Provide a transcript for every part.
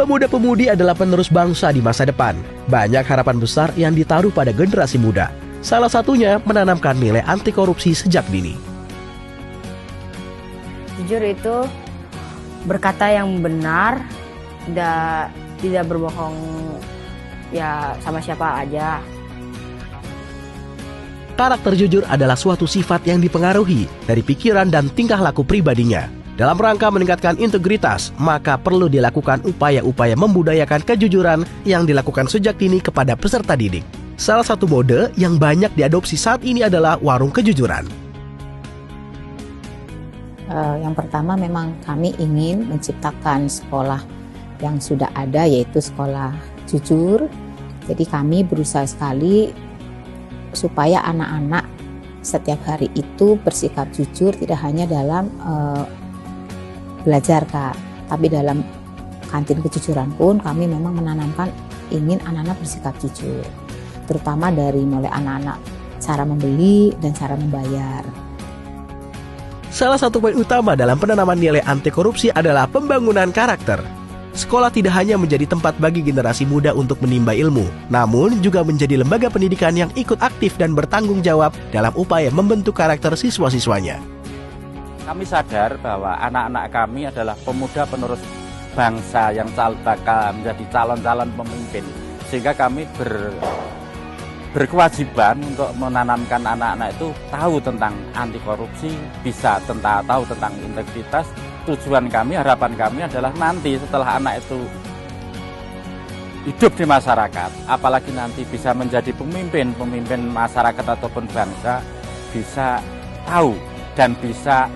Pemuda-pemudi adalah penerus bangsa di masa depan. Banyak harapan besar yang ditaruh pada generasi muda. Salah satunya menanamkan nilai anti korupsi sejak dini. Jujur itu berkata yang benar, tidak berbohong ya sama siapa aja. Karakter jujur adalah suatu sifat yang dipengaruhi dari pikiran dan tingkah laku pribadinya. Dalam rangka meningkatkan integritas, maka perlu dilakukan upaya-upaya membudayakan kejujuran yang dilakukan sejak dini kepada peserta didik. Salah satu mode yang banyak diadopsi saat ini adalah warung kejujuran. Yang pertama memang kami ingin menciptakan sekolah yang sudah ada, yaitu sekolah jujur. Jadi kami berusaha sekali supaya anak-anak setiap hari itu bersikap jujur, tidak hanya dalam belajar Kak, tapi dalam kantin kejujuran pun kami memang menanamkan ingin anak-anak bersikap jujur, terutama dari mulai anak-anak cara membeli dan cara membayar. Salah satu poin utama dalam penanaman nilai anti korupsi adalah pembangunan karakter. Sekolah tidak hanya menjadi tempat bagi generasi muda untuk menimba ilmu, namun juga menjadi lembaga pendidikan yang ikut aktif dan bertanggung jawab dalam upaya membentuk karakter siswa-siswanya. Kami sadar bahwa anak-anak kami adalah pemuda penerus bangsa yang bakal menjadi calon-calon pemimpin. Sehingga kami berkewajiban untuk menanamkan anak-anak itu tahu tentang anti korupsi, bisa tahu tentang integritas. Tujuan kami, harapan kami adalah nanti setelah anak itu hidup di masyarakat, apalagi nanti bisa menjadi pemimpin masyarakat ataupun bangsa, bisa tahu dan bisa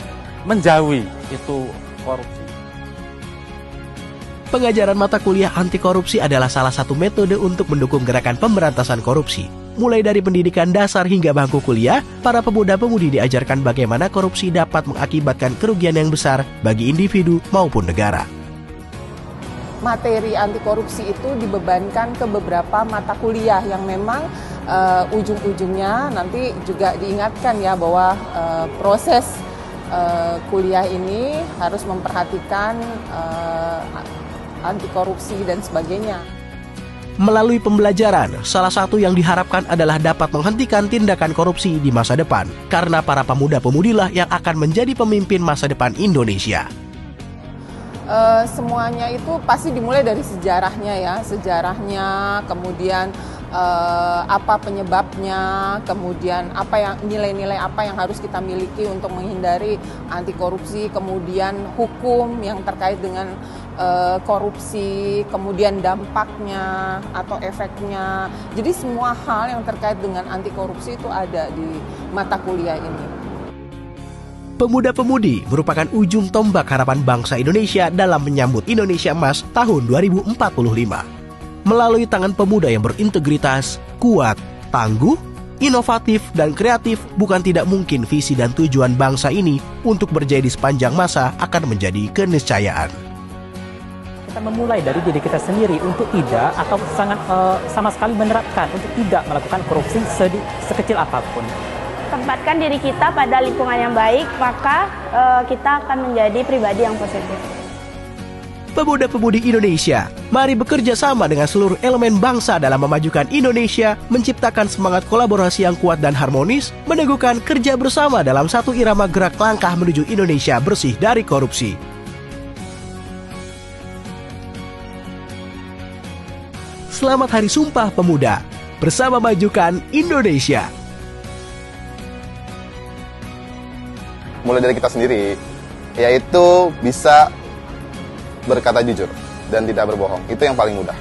menjauhi itu korupsi. Pengajaran mata kuliah anti korupsi adalah salah satu metode untuk mendukung gerakan pemberantasan korupsi. Mulai dari pendidikan dasar hingga bangku kuliah, para pemuda-pemudi diajarkan bagaimana korupsi dapat mengakibatkan kerugian yang besar bagi individu maupun negara. Materi anti korupsi itu dibebankan ke beberapa mata kuliah yang memang ujung-ujungnya nanti juga diingatkan ya bahwa proses kuliah ini harus memperhatikan anti korupsi dan sebagainya. Melalui pembelajaran, salah satu yang diharapkan adalah dapat menghentikan tindakan korupsi di masa depan, karena para pemuda-pemudilah yang akan menjadi pemimpin masa depan Indonesia. Semuanya itu pasti dimulai dari sejarahnya ya, kemudian apa penyebabnya, kemudian apa yang nilai-nilai apa yang harus kita miliki untuk menghindari anti korupsi, kemudian hukum yang terkait dengan korupsi, kemudian dampaknya atau efeknya. Jadi semua hal yang terkait dengan anti korupsi itu ada di mata kuliah ini. Pemuda-pemudi merupakan ujung tombak harapan bangsa Indonesia dalam menyambut Indonesia Emas tahun 2045. Melalui tangan pemuda yang berintegritas, kuat, tangguh, inovatif, dan kreatif, bukan tidak mungkin visi dan tujuan bangsa ini untuk berjaya di sepanjang masa akan menjadi keniscayaan. Kita memulai dari diri kita sendiri untuk tidak atau sama sekali menerapkan untuk tidak melakukan korupsi sekecil apapun. Tempatkan diri kita pada lingkungan yang baik, maka kita akan menjadi pribadi yang positif. Pemuda-pemudi Indonesia, mari bekerja sama dengan seluruh elemen bangsa dalam memajukan Indonesia, menciptakan semangat kolaborasi yang kuat dan harmonis, meneguhkan kerja bersama dalam satu irama gerak langkah menuju Indonesia bersih dari korupsi. Selamat Hari Sumpah Pemuda, bersama majukan Indonesia. Mulai dari kita sendiri, yaitu bisa berkata jujur dan tidak berbohong. Itu yang paling mudah.